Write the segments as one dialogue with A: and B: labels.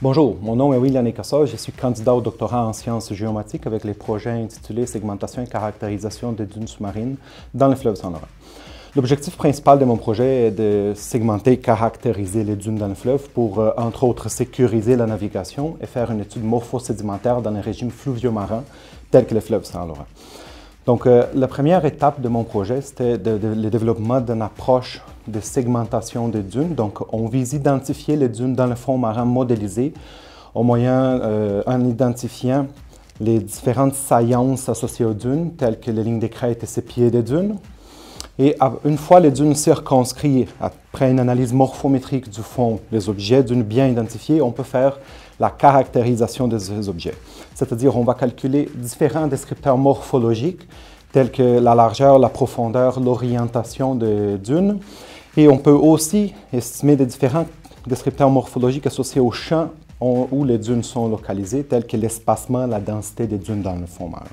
A: Bonjour, mon nom est William Ekassa, je suis candidat au doctorat en sciences géomatiques avec les projets intitulés Segmentation et caractérisation des dunes sous-marines dans le fleuve Saint-Laurent. L'objectif principal de mon projet est de segmenter et caractériser les dunes dans le fleuve pour, entre autres, sécuriser la navigation et faire une étude morpho-sédimentaire dans les régimes fluvio-marins tels que le fleuve Saint-Laurent. Donc, la première étape de mon projet, c'était le développement d'une approche de segmentation des dunes. Donc, on vise identifier les dunes dans le fond marin modélisé en identifiant les différentes saillances associées aux dunes, telles que les lignes de crête et ces pieds des dunes. Et une fois les dunes circonscrites, après une analyse morphométrique du fond des objets, dunes bien identifiées, on peut faire la caractérisation de ces objets. C'est-à-dire, on va calculer différents descripteurs morphologiques, tels que la largeur, la profondeur, l'orientation des dunes. Et on peut aussi estimer des différents descripteurs morphologiques associés au champ où les dunes sont localisées, tels que l'espacement, la densité des dunes dans le fond marin.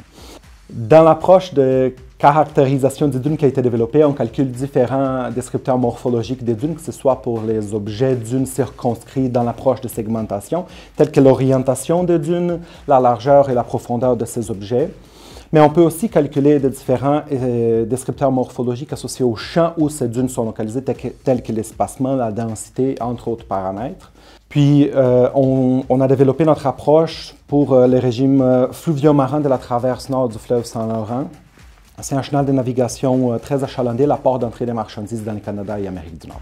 A: Dans l'approche de caractérisation des dunes qui a été développée, on calcule différents descripteurs morphologiques des dunes, que ce soit pour les objets dunes circonscrits dans l'approche de segmentation, tels que l'orientation des dunes, la largeur et la profondeur de ces objets. Mais on peut aussi calculer des différents descripteurs morphologiques associés au champ où ces dunes sont localisées, tels que l'espacement, la densité, entre autres paramètres. Puis, on a développé notre approche pour les régimes fluvio-marins de la traverse nord du fleuve Saint-Laurent. C'est un canal de navigation très achalandé, la porte d'entrée des marchandises dans le Canada et l'Amérique du Nord.